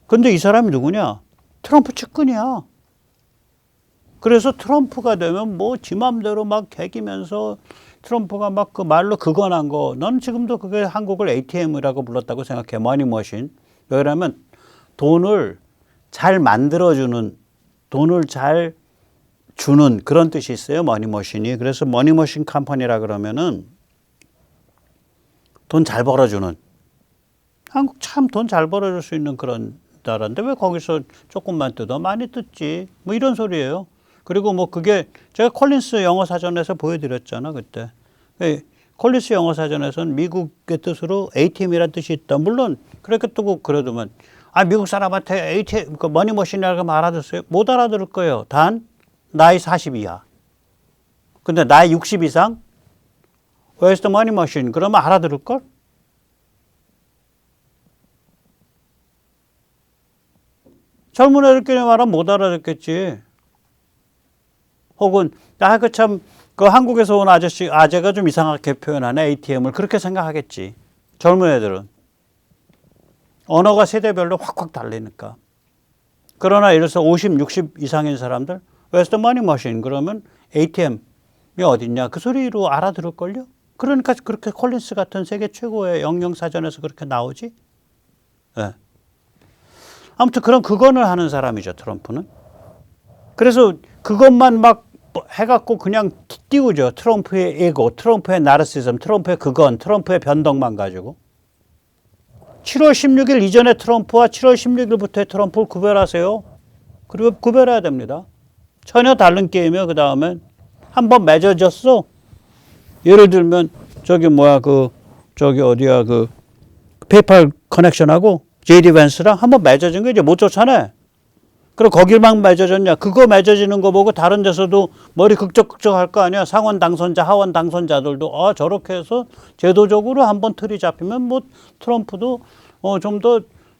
근데 이 사람이 누구냐? 트럼프 측근이야. 그래서 트럼프가 되면 뭐 지 맘대로 막 개기면서 트럼프가 막 그 말로 그건한 거. 넌 지금도 그게 한국을 ATM이라고 불렀다고 생각해. 머니머신. 왜냐면 돈을 잘 만들어주는, 돈을 잘 주는 그런 뜻이 있어요. 머니머신이. 그래서 머니머신 컴퍼니라 그러면은 돈 잘 벌어주는. 한국 참 돈 잘 벌어줄 수 있는 그런 나라인데 왜 거기서 조금만 뜯어? 많이 뜯지. 뭐 이런 소리예요. 그리고 뭐 그게 제가 콜린스 영어 사전에서 보여드렸잖아 그때. 콜린스 영어 사전에서는 미국의 뜻으로 ATM이라는 뜻이 있다. 물론 그렇게 뜨고 그래도만 미국 사람한테 ATM 그 머니머신이라고 하면 알아듣어요? 못 알아들을 거예요. 단 나이 40 이하. 근데 나이 60 이상 Where's the money machine? 그러면 알아들을 걸? 젊은 애들끼리 말하면 못 알아듣겠지. 혹은 그 한국에서 온 아재가 좀 이상하게 표현하네 ATM을 그렇게 생각하겠지. 젊은 애들은 언어가 세대별로 확확 달리니까. 그러나 예를 들어서 50, 60 이상인 사람들 Where's the money machine? 그러면 ATM이 어딨냐 그 소리로 알아들을걸요. 그러니까 그렇게 콜린스 같은 세계 최고의 영영사전에서 그렇게 나오지. 네. 아무튼 그거는 하는 사람이죠 트럼프는. 그래서 그것만 막 해갖고 그냥 띄우죠. 트럼프의 에고, 트럼프의 나르시즘, 트럼프의 그건, 트럼프의 변덕만 가지고. 7월 16일 이전의 트럼프와 7월 16일부터의 트럼프를 구별하세요. 그리고 구별해야 됩니다. 전혀 다른 게임이에요. 그 다음에 한번 맺어졌어. 예를 들면 페이팔 커넥션하고 JD 밴스랑 한번 맺어진 거 이제 못 쫓아내. 그럼 거기만 맺어졌냐? 그거 맺어지는 거 보고 다른 데서도 머리 극적극적 할 거 아니야? 상원 당선자, 하원 당선자들도 저렇게 해서 제도적으로 한번 틀이 잡히면 뭐 트럼프도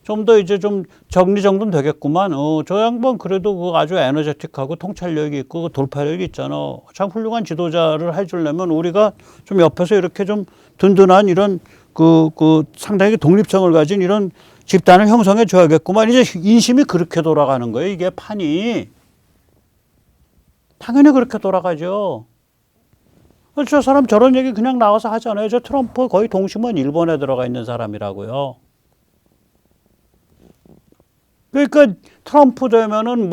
좀 더 이제 좀 정리정돈 되겠구만. 저 양반 그래도 그 아주 에너제틱하고 통찰력이 있고 돌파력이 있잖아. 참 훌륭한 지도자를 해주려면 우리가 좀 옆에서 이렇게 좀 든든한 이런 상당히 독립성을 가진 이런 집단을 형성해 줘야겠구만. 이제 인심이 그렇게 돌아가는 거예요. 이게 판이. 당연히 그렇게 돌아가죠. 저 사람 저런 얘기 그냥 나와서 하잖아요. 저 트럼프 거의 동심은 일본에 들어가 있는 사람이라고요. 그러니까 트럼프 되면은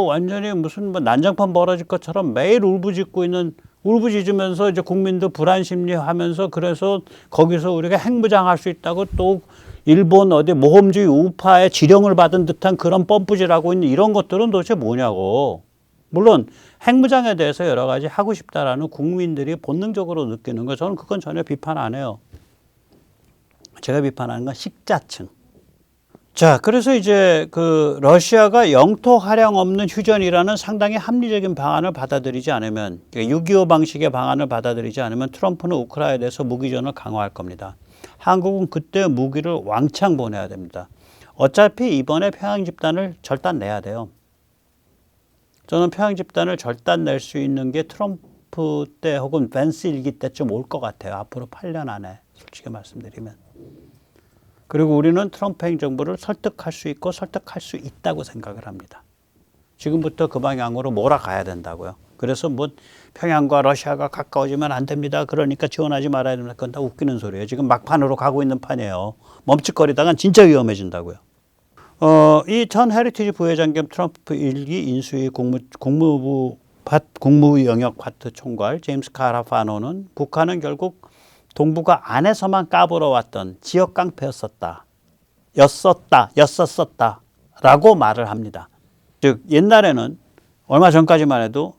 완전히 무슨 난장판 벌어질 것처럼 매일 울부짖으면서 이제 국민들 불안 심리하면서 그래서 거기서 우리가 핵무장할 수 있다고 또 일본 어디 모험주의 우파의 지령을 받은 듯한 그런 펌프질하고 있는 이런 것들은 도대체 뭐냐고. 물론 핵무장에 대해서 여러 가지 하고 싶다라는 국민들이 본능적으로 느끼는 거 저는 그건 전혀 비판 안 해요. 제가 비판하는 건 식자층. 자, 그래서 이제 러시아가 영토 활용 없는 휴전이라는 상당히 합리적인 방안을 받아들이지 않으면 6.25 방식의 방안을 받아들이지 않으면 트럼프는 우크라이나에 대해서 무기전을 강화할 겁니다. 한국은 그때 무기를 왕창 보내야 됩니다. 어차피 이번에 평양 집단을 절단 내야 돼요. 저는 평양 집단을 절단 낼 수 있는 게 트럼프 때 혹은 밴스 일기 때쯤 올 것 같아요. 앞으로 8년 안에 솔직히 말씀드리면. 그리고 우리는 트럼프 행정부를 설득할 수 있고 설득할 수 있다고 생각을 합니다. 지금부터 그 방향으로 몰아가야 된다고요. 그래서 평양과 러시아가 가까워지면 안 됩니다. 그러니까 지원하지 말아야 됩니다. 그건 다 웃기는 소리예요. 지금 막판으로 가고 있는 판이에요. 멈칫거리다간 진짜 위험해진다고요. 이 전 헤리티지 부회장 겸 트럼프 일기 인수위 국무부 영역 파트 총괄 제임스 카라파노는 북한은 결국 동북아 안에서만 까불어왔던 지역 깡패였었다. 라고 말을 합니다. 즉 옛날에는 얼마 전까지만 해도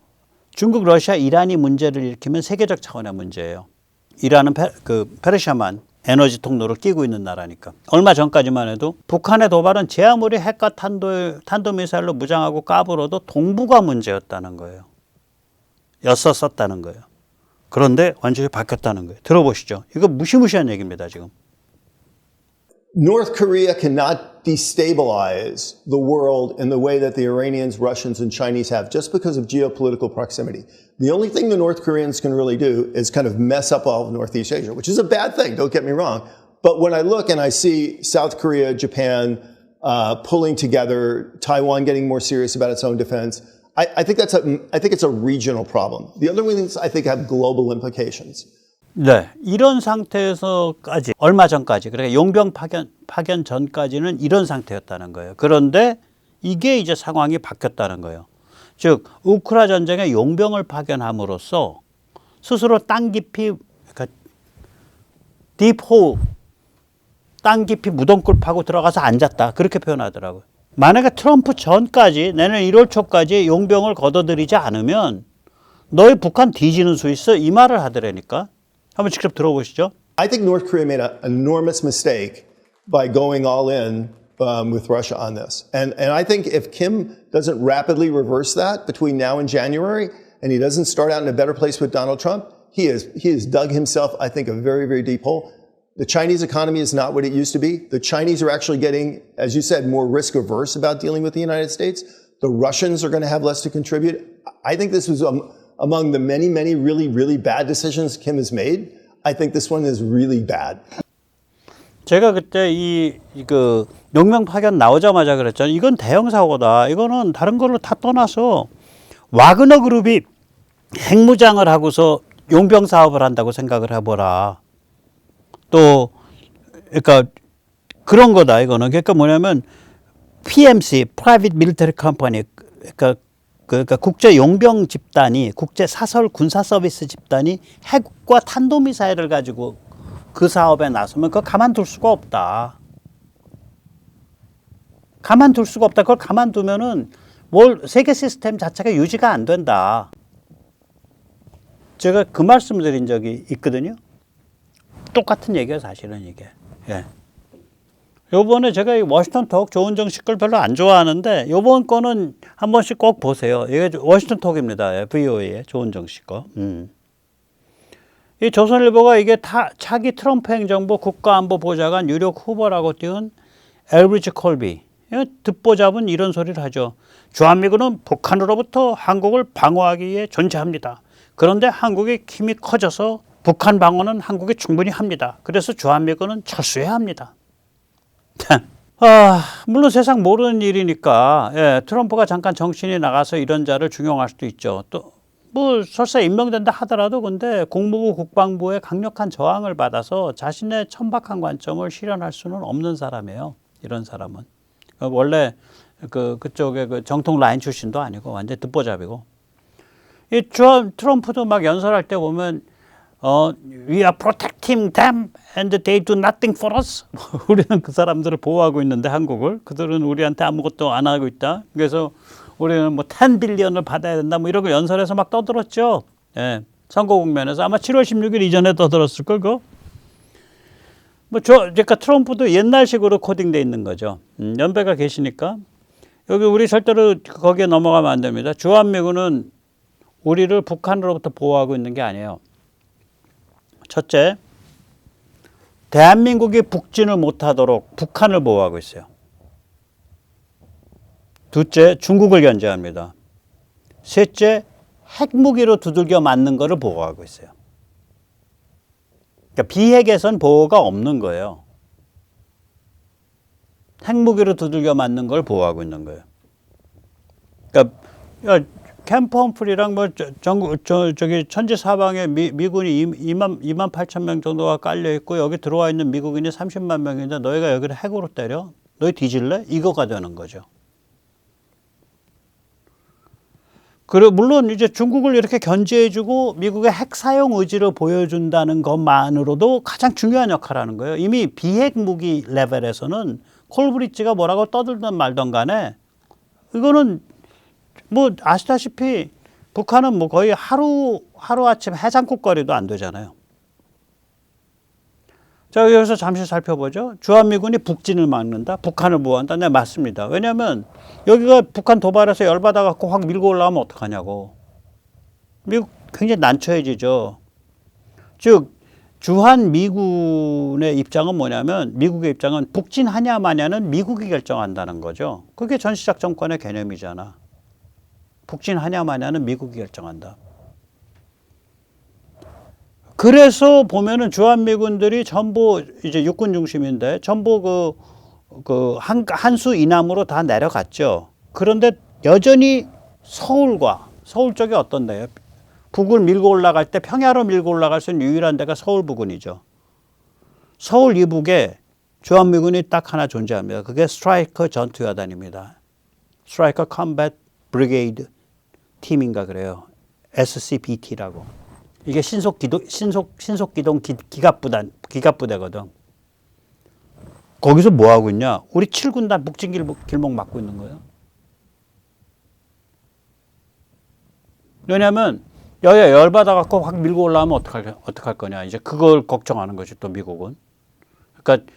중국, 러시아, 이란이 문제를 일으키면 세계적 차원의 문제예요. 이란은 페르시아만 에너지 통로를 끼고 있는 나라니까. 얼마 전까지만 해도 북한의 도발은 제 아무리 핵과 탄도미사일로 무장하고 까불어도 동북아 문제였다는 거예요. 였었다는 거예요. 그런데 완전히 바뀌었다는 거예요. 들어보시죠. 이거 무시무시한 얘기입니다, 지금. North Korea cannot destabilize the world in the way that the Iranians, Russians, and Chinese have just because of geopolitical proximity. The only thing the North Koreans can really do is kind of mess up all of Northeast Asia, which is a bad thing, don't get me wrong. But when I look and I see South Korea, Japan, pulling together, Taiwan getting more serious about its own defense. I think it's a regional problem. The other ones I think have global implications. 네, 이런 상태에서까지 얼마 전까지 그러니까 용병 파견 전까지는 이런 상태였다는 거예요. 그런데 이게 이제 상황이 바뀌었다는 거예요. 즉 우크라 전쟁에 용병을 파견함으로써 스스로 땅 깊이 그러니까 딥홀 땅 깊이 무덤굴 파고 들어가서 앉았다 그렇게 표현하더라고요. 만약에 트럼프 전까지 내년 1월 초까지 용병을 걷어들이지 않으면 너희 북한 뒤지는 수 있어 이 말을 하더라니까. 한번 직접 들어보시죠. I think North Korea made an enormous mistake by going all in with Russia on this. And I think if Kim doesn't rapidly reverse that between now and January, and he doesn't start out in a better place with Donald Trump, he has dug himself, I think, a very, very deep hole. The Chinese economy is not what it used to be. The Chinese are actually getting, as you said, more risk averse about dealing with the United States. The Russians are going to have less to contribute. I think this was among the many, many really, really bad decisions Kim has made. I think this one is really bad. 제가 그때 그 용병 파견 나오자마자 그랬잖아요. 이건 대형 사고다. 이거는 다른 걸로 다 떠나서 와그너 그룹이 핵무장을 하고서 용병 사업을 한다고 생각을 해보라. 또 그러니까 그런 거다 이거는. 그러니까 뭐냐면 PMC, Private Military Company, 그러니까 국제 용병 집단이, 국제 사설 군사 서비스 집단이 핵과 탄도미사일을 가지고 그 사업에 나서면 그거 가만둘 수가 없다. 가만둘 수가 없다. 그걸 가만두면은 세계 시스템 자체가 유지가 안 된다. 제가 그 말씀 드린 적이 있거든요. 똑같은 얘기예요, 사실은 이게. 예. 요번에 제가 이 워싱턴 톡 조은정씨 걸 별로 안 좋아하는데 요번 거는 한 번씩 꼭 보세요. 이게 워싱턴 톡입니다. VOA의 조은정씨 거. 이 조선일보가 이게 차기 트럼프 행정부 국가안보보좌관 유력 후보라고 띄운 엘브리지 콜비. 듣보잡은 이런 소리를 하죠. 주한미군은 북한으로부터 한국을 방어하기 위해 존재합니다. 그런데 한국의 힘이 커져서 북한 방어는 한국이 충분히 합니다. 그래서 주한미군은 철수해야 합니다. 물론 세상 모르는 일이니까 예, 트럼프가 잠깐 정신이 나가서 이런 자를 중용할 수도 있죠. 또 뭐 설사 임명된다 하더라도 근데 국무부 국방부의 강력한 저항을 받아서 자신의 천박한 관점을 실현할 수는 없는 사람이에요. 이런 사람은 원래 그쪽에 그 정통 라인 출신도 아니고 완전 듣보잡이고. 이 트럼프도 막 연설할 때 보면 we are protecting them and they do nothing for us. 우리는 그 사람들을 보호하고 있는데 한국을 그들은 우리한테 아무것도 안 하고 있다. 그래서 우리는 뭐 10 빌리언을 받아야 된다. 뭐 이런 거 연설에서 막 떠들었죠. 예. 선거 국면에서 아마 7월 16일 이전에 떠들었을 걸 그. 그러니까 트럼프도 옛날식으로 코딩돼 있는 거죠. 연배가 계시니까 여기 우리 절대로 거기에 넘어가면 안 됩니다. 주한미군은 우리를 북한으로부터 보호하고 있는 게 아니에요. 첫째, 대한민국이 북진을 못하도록 북한을 보호하고 있어요. 둘째, 중국을 견제합니다. 셋째, 핵무기로 두들겨 맞는 거를 보호하고 있어요. 그러니까 비핵에선 보호가 없는 거예요. 핵무기로 두들겨 맞는 걸 보호하고 있는 거예요. 그러니까 캠프 험프리랑 저기 천지 사방에 미군이 2만 8천 명 정도가 깔려 있고 여기 들어와 있는 미국인이 30만 명인데 너희가 여기를 핵으로 때려? 너희 뒤질래? 이거가 되는 거죠. 그리고 물론 이제 중국을 이렇게 견제해주고 미국의 핵 사용 의지를 보여준다는 것만으로도 가장 중요한 역할을 하는 거예요. 이미 비핵 무기 레벨에서는 콜브리지가 뭐라고 떠들든 말든 간에 이거는 뭐 아시다시피 북한은 뭐 거의 하루아침 해장국거리도 안 되잖아요. 자, 여기서 잠시 살펴보죠. 주한미군이 북진을 막는다. 북한을 보호한다. 네, 맞습니다. 왜냐하면 여기가 북한 도발해서 열받아갖고 확 밀고 올라오면 어떡하냐고. 미국 굉장히 난처해지죠. 즉 주한미군의 입장은 뭐냐면 미국의 입장은 북진하냐 마냐는 미국이 결정한다는 거죠. 그게 전시작 정권의 개념이잖아. 북진하냐 마냐는 미국이 결정한다. 그래서 보면은 주한미군들이 전부 이제 육군 중심인데 전부 그 한수 이남으로 다 내려갔죠. 그런데 여전히 서울 쪽이 어떤데요? 북을 밀고 올라갈 때 평야로 밀고 올라갈 수 있는 유일한 데가 서울 부근이죠. 서울 이북에 주한미군이 딱 하나 존재합니다. 그게 스트라이커 전투여단입니다. 스트라이커 컴뱃 브리게이드 팀인가 그래요. SCBT라고. 이게 신속기동 기갑부대거든. 거기서 뭐 하고 있냐? 우리 7군단 북진길목 막고 있는 거예요. 왜냐하면 여야 열받아갖고 확 밀고 올라오면 어떡할 거냐. 이제 그걸 걱정하는 거지, 또 미국은. 그러니까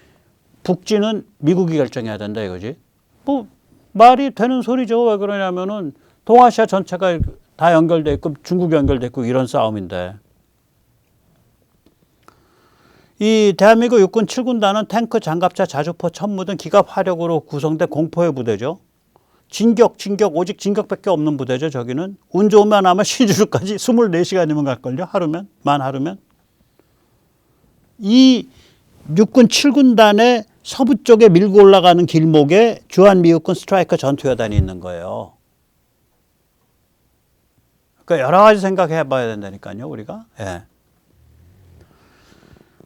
북진은 미국이 결정해야 된다 이거지. 뭐 말이 되는 소리죠. 왜 그러냐면은 동아시아 전체가 다 연결돼 있고 중국 연결돼 있고 이런 싸움인데. 이 대한민국 육군 7군단은 탱크, 장갑차, 자주포, 천무 등 기갑 화력으로 구성된 공포의 부대죠. 진격, 오직 진격밖에 없는 부대죠. 저기는 운 좋으면 아마 신주주까지 24시간이면 갈걸요. 만 하루면. 이 육군 7군단의 서부 쪽에 밀고 올라가는 길목에 주한미육군 스트라이커 전투여단이 있는 거예요. 그러니까 여러 가지 생각해 봐야 된다니까요, 우리가. 예.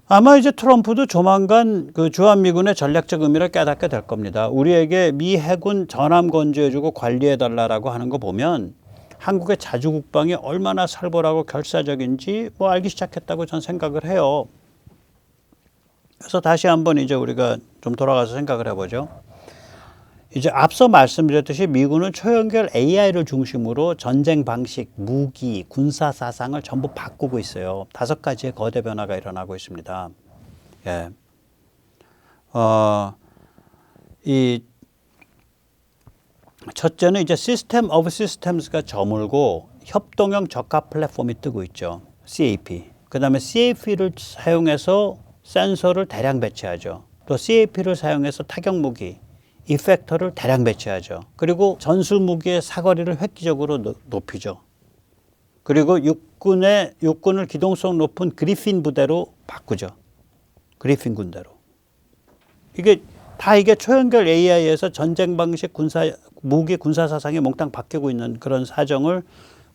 아마 이제 트럼프도 조만간 그 주한미군의 전략적 의미를 깨닫게 될 겁니다. 우리에게 미 해군 전함 건조해주고 관리해달라고 하는 거 보면 한국의 자주국방이 얼마나 살벌하고 결사적인지 뭐 알기 시작했다고 전 생각을 해요. 그래서 다시 한번 이제 우리가 좀 돌아가서 생각을 해보죠. 이제 앞서 말씀드렸듯이 미군은 초연결 AI를 중심으로 전쟁 방식, 무기, 군사 사상을 전부 바꾸고 있어요. 5가지의 거대 변화가 일어나고 있습니다. 예. 이 첫째는 이제 시스템 오브 시스템스가 저물고 협동형 적합 플랫폼이 뜨고 있죠. CAP. 그다음에 CAP를 사용해서 센서를 대량 배치하죠. 또 CAP를 사용해서 타격 무기, 이펙터를 대량 배치하죠. 그리고 전술 무기의 사거리를 획기적으로 높이죠. 그리고 육군을 기동성 높은 그리핀 부대로 바꾸죠. 그리핀 군대로. 이게 초연결 AI에서 전쟁 방식, 무기 군사 사상이 몽땅 바뀌고 있는 그런 사정을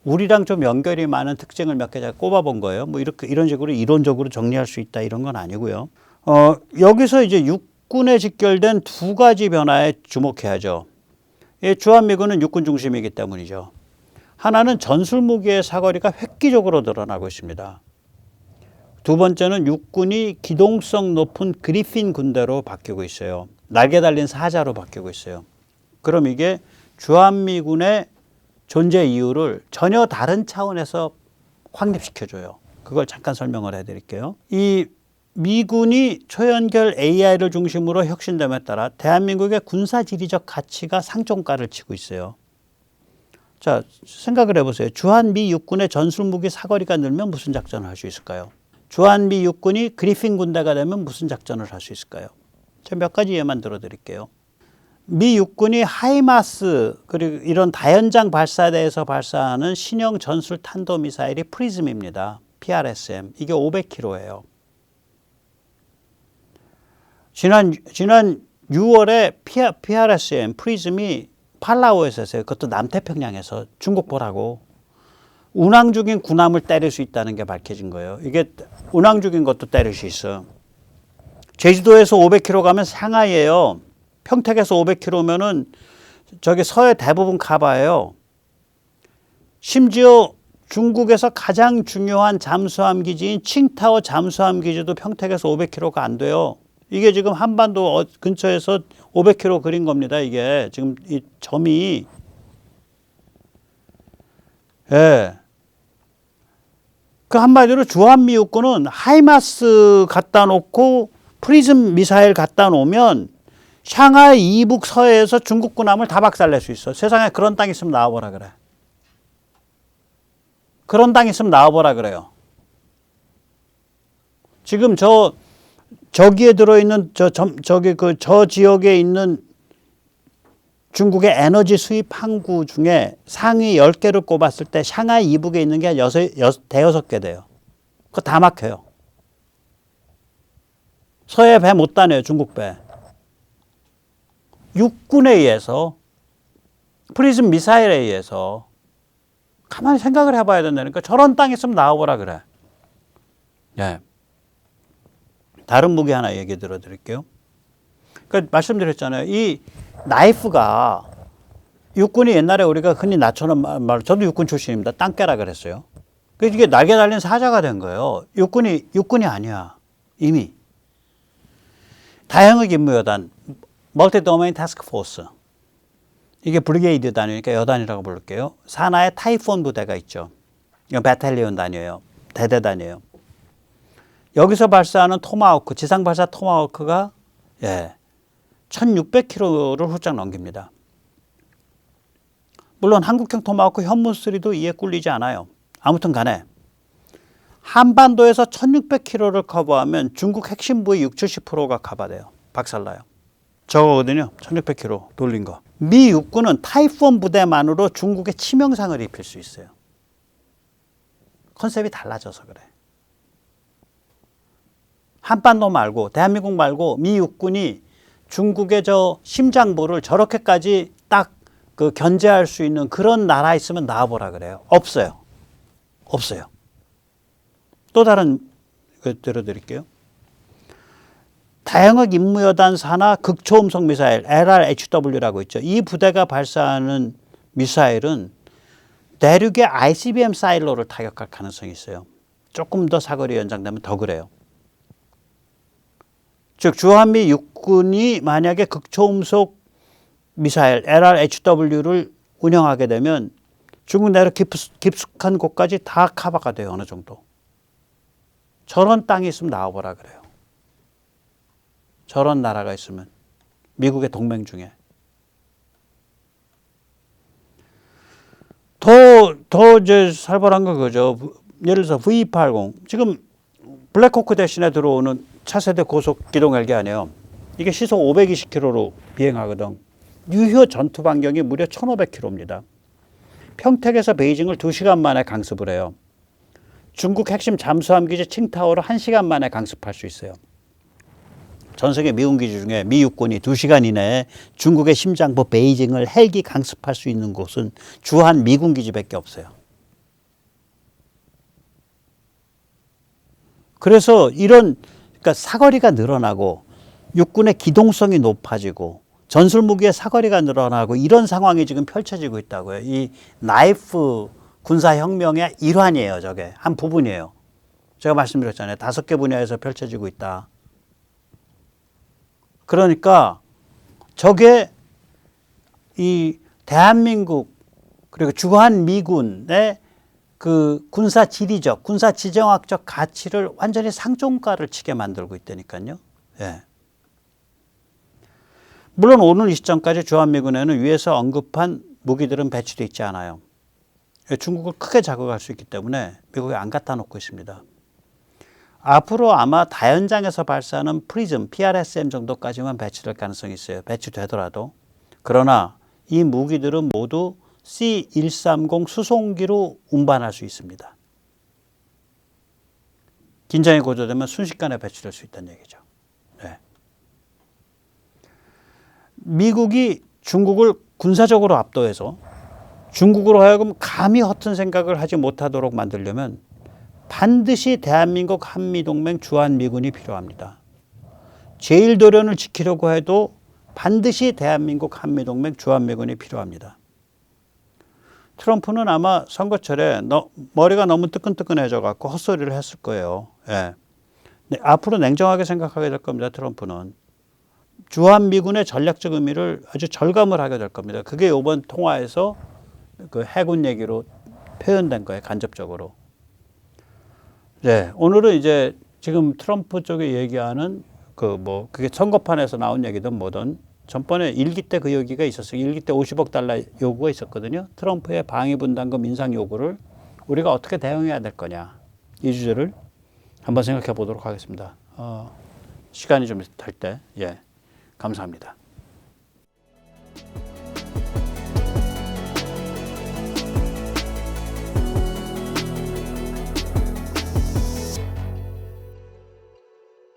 우리랑 좀 연결이 많은 특징을 몇 개 제가 꼽아본 거예요. 뭐 이런 식으로 이론적으로 정리할 수 있다 이런 건 아니고요. 여기서 이제 육군에 직결된 2가지 변화에 주목해야죠. 주한미군은 육군 중심이기 때문이죠. 하나는 전술 무기의 사거리가 획기적으로 늘어나고 있습니다. 두 번째는 육군이 기동성 높은 그리핀 군대로 바뀌고 있어요. 날개 달린 사자로 바뀌고 있어요. 그럼 이게 주한미군의 존재 이유를 전혀 다른 차원에서 확립시켜줘요. 그걸 잠깐 설명을 해드릴게요. 이 미군이 초연결 AI를 중심으로 혁신됨에 따라 대한민국의 군사지리적 가치가 상종가를 치고 있어요. 자, 생각을 해보세요. 주한미 육군의 전술무기 사거리가 늘면 무슨 작전을 할 수 있을까요? 주한미 육군이 그리핀 군대가 되면 무슨 작전을 할 수 있을까요? 제가 몇 가지 예만 들어드릴게요. 미 육군이 하이마스 그리고 이런 다연장 발사대에서 발사하는 신형 전술 탄도미사일이 프리즘입니다. PRSM. 이게 500km예요. 지난 6월에 PRSM 프리즘이 팔라우에서 했어요. 그것도 남태평양에서 중국 보라고. 운항 중인 군함을 때릴 수 있다는 게 밝혀진 거예요. 이게 운항 중인 것도 때릴 수 있어. 제주도에서 500km 가면 상하이예요. 평택에서 500km면은 저기 서해 대부분 가봐요. 심지어 중국에서 가장 중요한 잠수함 기지인 칭타오 잠수함 기지도 평택에서 500km가 안 돼요. 이게 지금 한반도 근처에서 500km 그린 겁니다. 이게 지금 이 점이. 예. 그 한마디로 주한미 육군은 하이마스 갖다 놓고 프리즘 미사일 갖다 놓으면 샹하이 이북 서해에서 중국 군함을 다 박살낼 수 있어. 세상에 그런 땅 있으면 나와보라 그래. 그런 땅 있으면 나와보라 그래요. 지금 저기에 들어있는 저 지역에 있는 중국의 에너지 수입 항구 중에 상위 10개를 꼽았을 때 샹하이 이북에 있는 게 한 대여섯 개 돼요. 그거 다 막혀요. 서해 배 못 다녀요, 중국 배. 육군에 의해서 프리즘 미사일에 의해서 가만히 생각을 해봐야 된다니까. 저런 땅 있으면 나와보라 그래. 예. 다른 무기 하나 얘기 들어드릴게요. 그러니까 말씀드렸잖아요. 이 나이프가 육군이 옛날에 우리가 흔히 나처럼 말, 저도 육군 출신입니다. 땅깨라 그랬어요. 그래서 이게 날개 달린 사자가 된 거예요. 육군이 아니야. 이미. 다양한 임무여단, 멀티 도메인 타스크 포스. 이게 브리게이드 단위니까 여단이라고 부를게요. 산하에 타이폰 부대가 있죠. 이건 배탈리온 단위예요. 대대 단위예요. 여기서 발사하는 토마호크, 지상 발사 토마호크가 1600km를 훌쩍 넘깁니다. 물론 한국형 토마호크 현무3도 이에 꿀리지 않아요. 아무튼 간에 한반도에서 1600km를 커버하면 중국 핵심부의 60-70%가 커버돼요. 박살나요. 저거거든요. 1600km 돌린 거. 미 육군은 타이푼 부대만으로 중국에 치명상을 입힐 수 있어요. 컨셉이 달라져서 그래. 한반도 말고 대한민국 말고 미 육군이 중국의 저 심장부를 저렇게까지 딱 그 견제할 수 있는 그런 나라 있으면 나와보라 그래요. 없어요. 없어요. 또 다른 거 들어드릴게요. 다양한 임무여단 산하 극초음속 미사일 LRHW라고 있죠. 이 부대가 발사하는 미사일은 대륙의 ICBM 사일로를 타격할 가능성이 있어요. 조금 더 사거리 연장되면 더 그래요. 즉 주한미 육군이 만약에 극초음속 미사일 LRHW를 운영하게 되면 중국 내륙 깊숙한 곳까지 다 커버가 돼요. 어느 정도. 저런 땅이 있으면 나와보라 그래요. 저런 나라가 있으면. 미국의 동맹 중에. 더 이제 살벌한 거 그죠. 예를 들어서 V80. 지금 블랙호크 대신에 들어오는 차세대 고속 기동 헬기 아니에요. 이게 시속 520km로 비행하거든. 유효 전투 반경이 무려 1500km입니다. 평택에서 베이징을 2시간 만에 강습을 해요. 중국 핵심 잠수함 기지 칭타오를 1시간 만에 강습할 수 있어요. 전 세계 미군 기지 중에 미 육군이 2시간 이내에 중국의 심장부 베이징을 헬기 강습할 수 있는 곳은 주한 미군 기지밖에 없어요. 그래서 그러니까 사거리가 늘어나고 육군의 기동성이 높아지고 전술무기의 사거리가 늘어나고 이런 상황이 지금 펼쳐지고 있다고요. 이 나이프 군사혁명의 일환이에요. 저게 한 부분이에요. 제가 말씀드렸잖아요. 5개 분야에서 펼쳐지고 있다. 그러니까 저게 이 대한민국 그리고 주한미군의 그 군사 지리적, 군사 지정학적 가치를 완전히 상종가를 치게 만들고 있다니까요. 예. 물론 오늘 이 시점까지 주한미군에는 위에서 언급한 무기들은 배치되어 있지 않아요. 중국을 크게 자극할 수 있기 때문에 미국에 안 갖다 놓고 있습니다. 앞으로 아마 다연장에서 발사하는 프리즘, PRSM 정도까지만 배치될 가능성이 있어요. 배치되더라도. 그러나 이 무기들은 모두 C-130 수송기로 운반할 수 있습니다. 긴장이 고조되면 순식간에 배치될 수 있다는 얘기죠. 네. 미국이 중국을 군사적으로 압도해서 중국으로 하여금 감히 허튼 생각을 하지 못하도록 만들려면 반드시 대한민국 한미동맹 주한미군이 필요합니다. 제1도련을 지키려고 해도 반드시 대한민국 한미동맹 주한미군이 필요합니다. 트럼프는 아마 선거철에 머리가 너무 뜨끈뜨끈해져 갖고 헛소리를 했을 거예요. 예. 네, 앞으로 냉정하게 생각하게 될 겁니다. 트럼프는. 주한미군의 전략적 의미를 아주 절감을 하게 될 겁니다. 그게 이번 통화에서 그 해군 얘기로 표현된 거예요. 간접적으로. 네, 오늘은 이제 지금 트럼프 쪽에 얘기하는 그게 선거판에서 나온 얘기든 뭐든 전번에 일기 때 그 얘기가 있었어요. 일기 때 50억 달러 요구가 있었거든요. 트럼프의 방위분담금 인상 요구를 우리가 어떻게 대응해야 될 거냐. 이 주제를 한번 생각해 보도록 하겠습니다. 시간이 좀 될 때. 예. 감사합니다.